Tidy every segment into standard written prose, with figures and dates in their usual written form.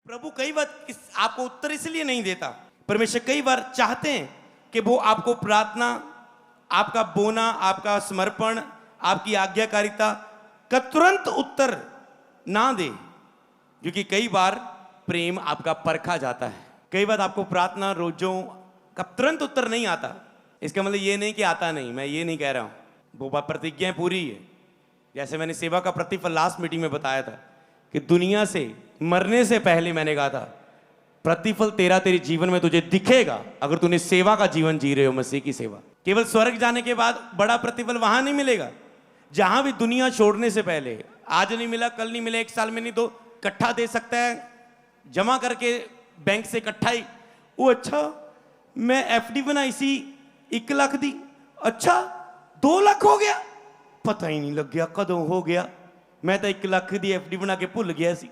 प्रभु कई बार आपको उत्तर इसलिए नहीं देता, परमेश्वर कई बार चाहते हैं कि वो आपको प्रार्थना, आपका बोना, आपका समर्पण, आपकी आज्ञाकारिता का तुरंत उत्तर ना दे, क्योंकि कई बार प्रेम आपका परखा जाता है। कई बार आपको प्रार्थना रोजों का तुरंत उत्तर नहीं आता। इसका मतलब ये नहीं कि आता नहीं, मैं ये नहीं कह रहा हूं, वो बात प्रतिज्ञा पूरी है। जैसे मैंने सेवा का प्रतिफल लास्ट मीटिंग में बताया था कि दुनिया से मरने से पहले मैंने कहा था प्रतिफल तेरे जीवन में तुझे दिखेगा अगर तूने सेवा का जीवन जी रहे हो, मसीह की सेवा। केवल स्वर्ग जाने के बाद बड़ा प्रतिफल वहां नहीं मिलेगा, जहां भी दुनिया छोड़ने से पहले, आज नहीं मिला, कल नहीं मिला, एक साल में नहीं, तो इकट्ठा दे सकता है, जमा करके बैंक से इकट्ठा ही। वो अच्छा मैं एफडी बनाई सी 1 लाख दी, अच्छा 2 लाख हो गया, पता ही नहीं लग गया कदों हो गया, मैं तो 1 लाख दी एफडी बना के भूल गया सी।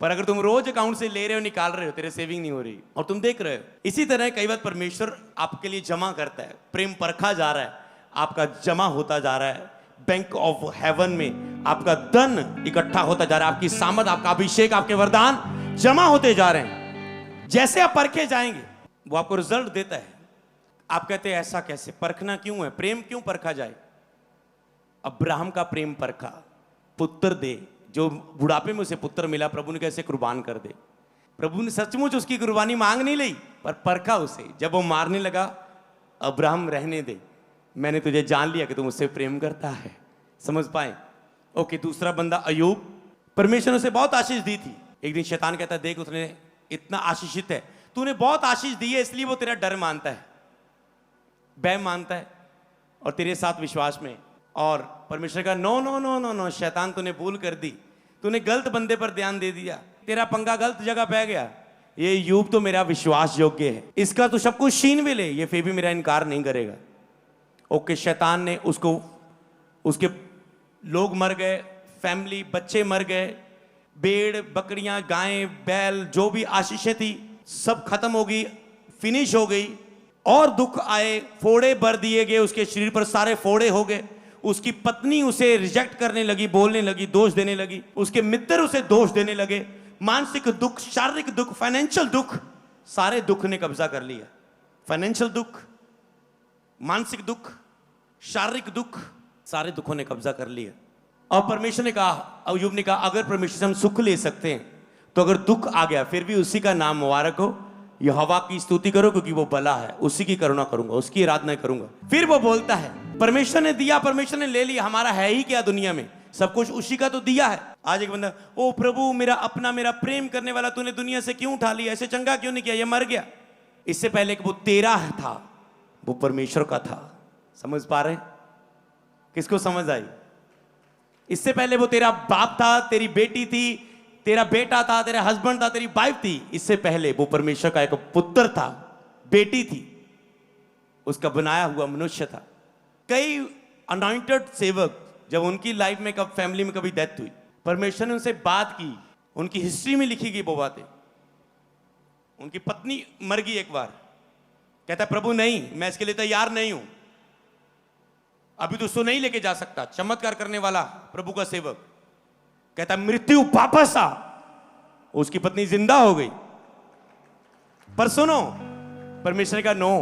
पर अगर तुम रोज अकाउंट से ले रहे हो, निकाल रहे हो, तेरे सेविंग नहीं हो रही और तुम देख रहे हो। इसी तरह कई बार परमेश्वर आपके लिए जमा करता है, प्रेम परखा जा रहा है, आपका जमा होता जा रहा है, बैंक ऑफ हेवन में आपका धन इकट्ठा होता जा रहा है, आपकी सामर्थ, आपका अभिषेक, आपके वरदान जमा होते जा रहे हैं। जैसे आप परखे जाएंगे वो आपको रिजल्ट देता है। आप कहते हैं ऐसा कैसे, परखना क्यों है, प्रेम क्यों परखा जाए? अब्राहम का प्रेम परखा, पुत्र दे, जो बुढ़ापे में उसे पुत्र मिला, प्रभु ने कैसे कुर्बान कर दे। प्रभु ने सचमुच उसकी कुर्बानी मांग नहीं ली, पर परखा उसे। जब वो मारने लगा, अब्राहम रहने दे, मैंने तुझे जान लिया कि तू मुझसे प्रेम करता है। समझ पाए? ओके। दूसरा बंदा अय्यूब, परमेश्वर ने उसे बहुत आशीष दी थी। एक दिन शैतान कहता है देख उसने इतना आशीषित है, तूने बहुत आशीष दी है, इसलिए वो तेरा डर मानता है, भय मानता है और तेरे साथ विश्वास में। और परमेश्वर का no no no no no, शैतान तूने भूल कर दी, तूने गलत बंदे पर ध्यान दे दिया, तेरा पंगा गलत जगह पै गया। ये यूब तो मेरा विश्वास योग्य है, इसका तो सब कुछ छीन भी ले, ये फिर भी मेरा इनकार नहीं करेगा। ओके। शैतान ने उसको, उसके लोग मर गए, फैमिली, बच्चे मर गए, भेड़ बकरियां गायें बैल जो भी आशीषें थी सब खत्म हो गई, फिनिश हो गई। और दुख आए, फोड़े भर दिए गए, उसके शरीर पर सारे फोड़े हो गए। उसकी पत्नी उसे रिजेक्ट करने लगी, बोलने लगी, दोष देने लगी, उसके मित्र उसे दोष देने लगे। मानसिक दुख, शारीरिक दुख, फाइनेंशियल दुख, सारे दुख ने कब्जा कर लिया। फाइनेंशियल दुख, मानसिक दुख, शारीरिक दुख, सारे दुखों ने कब्जा कर लिया। और परमेश्वर ने कहा, अय्यूब ने कहा अगर परमेश्वर से हम सुख ले सकते हैं तो अगर दुख आ गया फिर भी उसी का नाम मुबारक हो, यहोवा की स्तुति करो क्योंकि वो भला है, उसी की करुणा करूंगा, उसकी आराधना करूंगा। फिर वो बोलता है परमेश्वर ने दिया, परमेश्वर ने ले लिया, हमारा है ही क्या दुनिया में, सब कुछ उसी का तो दिया है। आज एक बंदा, ओ प्रभु मेरा अपना, मेरा प्रेम करने वाला तूने दुनिया से क्यों उठा लिया, ऐसे चंगा क्यों नहीं किया, ये मर गया। इससे पहले कि वो तेरा था, वो परमेश्वर का था। समझ पा रहे? किसको समझ आई? इससे पहले वो तेरा बाप था, तेरी बेटी थी, तेरा बेटा था, तेरा हस्बैंड था, तेरी वाइफ थी। इससे पहले वो परमेश्वर का एक पुत्र था, बेटी थी, उसका बनाया हुआ मनुष्य था। कई अनॉइंटेड सेवक जब उनकी लाइफ में, कब फैमिली में कभी डेथ हुई, परमेश्वर ने उनसे बात की, उनकी हिस्ट्री में लिखी गई वो बातें। उनकी पत्नी मर गई एक बार, कहता प्रभु नहीं, मैं इसके लिए तैयार नहीं हूं, अभी तो उसको नहीं लेके जा सकता। चमत्कार करने वाला प्रभु का सेवक कहता मृत्यु वापस आ, उसकी पत्नी जिंदा हो गई। पर सुनो, परमेश्वर का नो,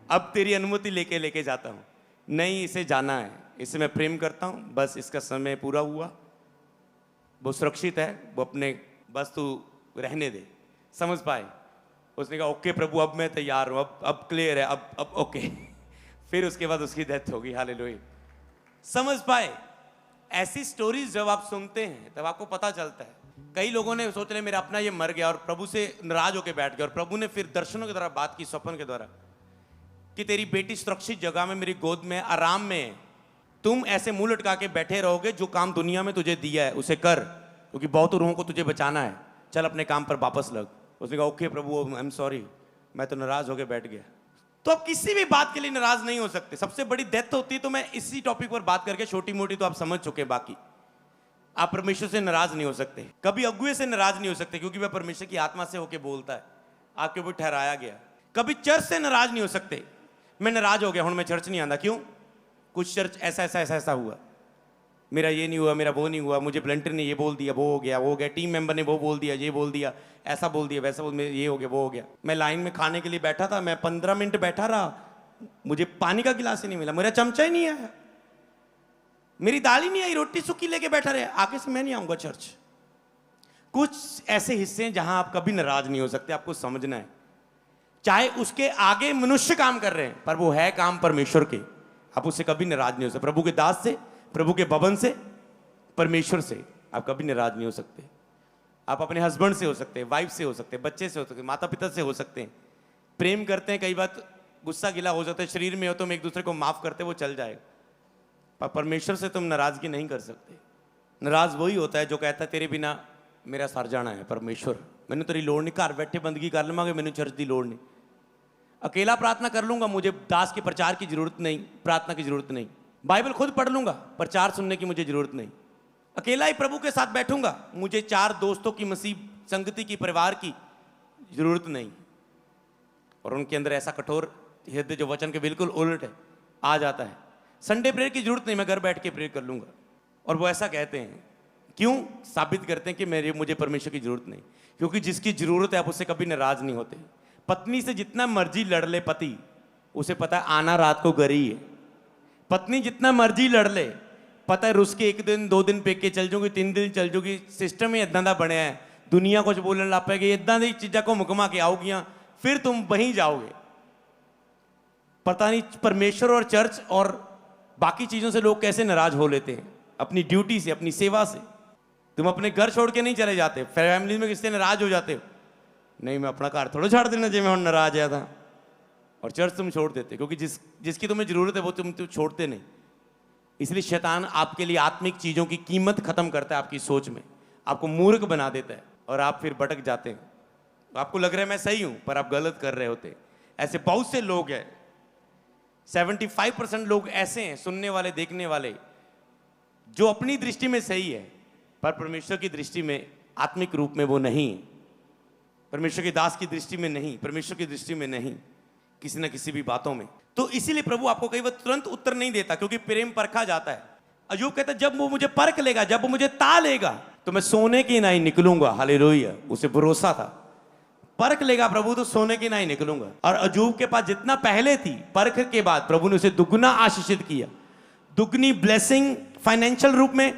अब तेरी अनुमति लेके जाता हूं, नहीं इसे जाना है, इसे मैं प्रेम करता हूं, बस इसका समय पूरा हुआ, वो सुरक्षित है, वो अपने, बस तू रहने दे। समझ पाए? उसने कहा ओके प्रभु अब मैं तैयार हूं, अब क्लियर है, अब ओके। फिर उसके बाद उसकी डेथ होगी। हालेलुया। समझ पाए? ऐसी स्टोरीज जब आप सुनते हैं तब आपको पता चलता है। कई लोगों ने सोच रहे मेरा अपना ये मर गया और प्रभु से नाराज होकर बैठ गया, और प्रभु ने फिर दर्शनों के द्वारा बात की, स्वप्न के द्वारा, कि तेरी बेटी सुरक्षित जगह में, मेरी गोद में, आराम में, तुम ऐसे मुंह लटका के बैठे रहोगे, जो काम दुनिया में तुझे दिया है उसे कर, क्योंकि बहुत रूहों को तुझे बचाना है, चल अपने काम पर वापस लग। उसने कहा okay Prabhu I am sorry, मैं तो नाराज होकर बैठ गया। तो आप किसी भी बात के लिए नाराज नहीं हो सकते। सबसे बड़ी डेथ होती है, तो मैं इसी टॉपिक पर बात करके, छोटी मोटी तो आप समझ चुके, बाकी आप परमेश्वर से नाराज नहीं हो सकते, कभी अगुए से नाराज नहीं हो सकते, क्योंकि वह परमेश्वर की आत्मा से होकर बोलता है, आपके ऊपर ठहराया गया। कभी चर्च से नाराज नहीं हो सकते, मैं नाराज हो गया हूं, मैं चर्च नहीं आंदा, क्यों? कुछ चर्च ऐसा हुआ, मेरा ये नहीं हुआ, मेरा वो नहीं हुआ, मुझे ब्लंटर ने ये बोल दिया, वो हो गया, टीम मेंबर ने वो बोल दिया, ये बोल दिया, ऐसा बोल दिया, वैसा बोल, ये हो गया, वो हो गया। मैं लाइन में खाने के लिए बैठा था, मैं 15 मिनट बैठा रहा, मुझे पानी का गिलास ही नहीं मिला, मेरा चमचा ही नहीं आया, मेरी दाल ही नहीं आई, रोटी सूखी लेके बैठा रहे, आगे से मैं नहीं आऊंगा चर्च। कुछ ऐसे हिस्से हैं जहां आप कभी नाराज नहीं हो सकते, आपको समझना है। चाहे उसके आगे मनुष्य काम कर रहे हैं, पर वो है काम परमेश्वर के, आप उससे कभी नाराज नहीं हो सकते। प्रभु के दास से, प्रभु के भवन से, परमेश्वर से आप कभी नाराज नहीं हो सकते। आप अपने हस्बैंड से हो सकते हैं, वाइफ से हो सकते हैं, बच्चे से हो सकते हैं, माता पिता से हो सकते हैं। प्रेम करते हैं, कई बार गुस्सा गिला हो जाता है, शरीर में हो तो हम एक दूसरे को माफ करते, वो चल जाएगा। पर परमेश्वर से तुम नाराजगी नहीं कर सकते। नाराज वही होता है जो कहता है तेरे बिना मेरा सर जाना है परमेश्वर, मैंने तेरी लोड़ नहीं, घर बैठे बंदगी कर लवांगे, मैंने चर्च की लोड़ नहीं, अकेला प्रार्थना कर लूंगा, मुझे दास के प्रचार की जरूरत नहीं, प्रार्थना की जरूरत नहीं, बाइबल खुद पढ़ लूंगा, प्रचार सुनने की मुझे जरूरत नहीं, अकेला ही प्रभु के साथ बैठूंगा, मुझे 4 दोस्तों की मसीब संगति की, परिवार की जरूरत नहीं। और उनके अंदर ऐसा कठोर हृदय जो वचन के बिल्कुल उलट है आ जाता है। संडे प्रेयर की जरूरत नहीं, मैं घर बैठ के प्रेयर कर लूंगा। और वो ऐसा कहते हैं, क्यों? साबित करते हैं कि मुझे परमेश्वर की जरूरत नहीं, क्योंकि जिसकी जरूरत है आप उससे कभी नाराज नहीं होते। पत्नी से जितना मर्जी लड़ ले पति, उसे पता है आना रात को घर ही है। पत्नी जितना मर्जी लड़ ले, पता है रुस के 1 दिन 2 दिन पेके चल जाऊंगी, 3 दिन चल जाऊंगी, सिस्टम ही इदां दा बनया है, दुनिया कुछ बोलने लग पेगी, इदां दी चीज़ां को मुकमा के आओगियां, फिर तुम वहीं जाओगे। पता नहीं परमेश्वर और चर्च और बाकी चीज़ों से लोग कैसे नाराज हो लेते हैं, अपनी ड्यूटी से, अपनी सेवा से। तुम अपने घर छोड़ के नहीं चले जाते, फैमिली में किससे नाराज हो जाते हो, नहीं मैं अपना घर थोड़ा छोड़ देना चाहिए, मैं नाराज आया था। और चर्च तुम छोड़ देते, क्योंकि जिसकी तुम्हें जरूरत है वो तुम छोड़ते नहीं। इसलिए शैतान आपके लिए आत्मिक चीज़ों की कीमत खत्म करता है, आपकी सोच में आपको मूर्ख बना देता है, और आप फिर भटक जाते हैं। आपको लग रहा है मैं सही हूं, पर आप गलत कर रहे होते। ऐसे बहुत से लोग हैं, 75% लोग ऐसे हैं, सुनने वाले, देखने वाले, जो अपनी दृष्टि में सही है, पर परमेश्वर की दृष्टि में आत्मिक रूप में वो नहीं है, परमेश्वर के दास की दृष्टि में नहीं, परमेश्वर की दृष्टि में नहीं, किसी न किसी भी बातों में। तो इसीलिए प्रभु आपको कई बार तुरंत उत्तर नहीं देता, क्योंकि प्रेम परखा जाता है। अय्यूब कहता है जब वो मुझे परख लेगा, जब वो मुझे ता लेगा, तो मैं सोने की नहीं निकलूंगा। हालेलुया, उसे भरोसा था, परख लेगा प्रभु तो सोने की नहीं निकलूंगा। और अय्यूब के पास जितना पहले थी, परख के बाद प्रभु ने उसे दुगना आशीषित किया, दुगनी ब्लेसिंग फाइनेंशियल रूप में,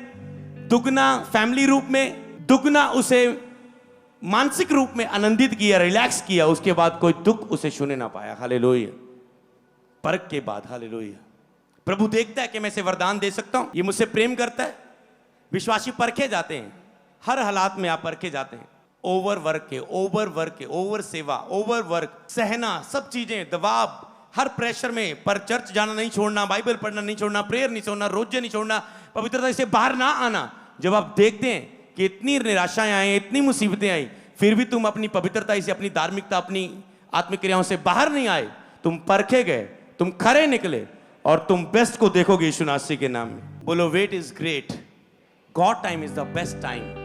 दुगना फैमिली रूप में, दुगना उसे मानसिक रूप में आनंदित किया, रिलैक्स किया। उसके बाद कोई दुख उसे छूने ना पाया। हालेलुया, परख के बाद। हालेलुया, प्रभु देखता है कि मैं इसे वरदान दे सकता हूं, ये मुझसे प्रेम करता है। विश्वासी परखे जाते हैं, हर हालात में आप परखे जाते हैं। ओवर वर्क के, ओवर सेवा, ओवर वर्क, सहना, सब चीजें, दबाव, हर प्रेशर में, पर चर्च जाना नहीं छोड़ना, बाइबल पढ़ना नहीं छोड़ना, प्रेयर नहीं छोड़ना, रोजे नहीं छोड़ना, पवित्रता से बाहर ना आना। जब आप देखते हैं कि इतनी निराशाएं आई, इतनी मुसीबतें आई, फिर भी तुम अपनी पवित्रता से, अपनी धार्मिकता, अपनी आत्मिक क्रियाओं से बाहर नहीं आए, तुम परखे गए, तुम खरे निकले, और तुम बेस्ट को देखोगे यीशु मसीह के नाम में। बोलो wait is great, God time is the best time.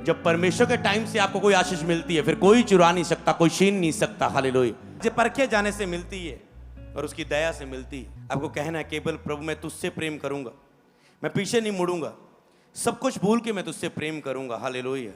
जब परमेश्वर के टाइम से आपको कोई आशीष मिलती है, फिर कोई चुरा नहीं सकता, कोई छीन नहीं सकता। हालेलुया, जो परखे जाने से मिलती है और उसकी दया से मिलती है। आपको कहना है केवल प्रभु मैं तुझसे प्रेम करूंगा, मैं पीछे नहीं मुड़ूंगा, सब कुछ भूल के मैं तुझसे प्रेम करूंगा। हालेलुया।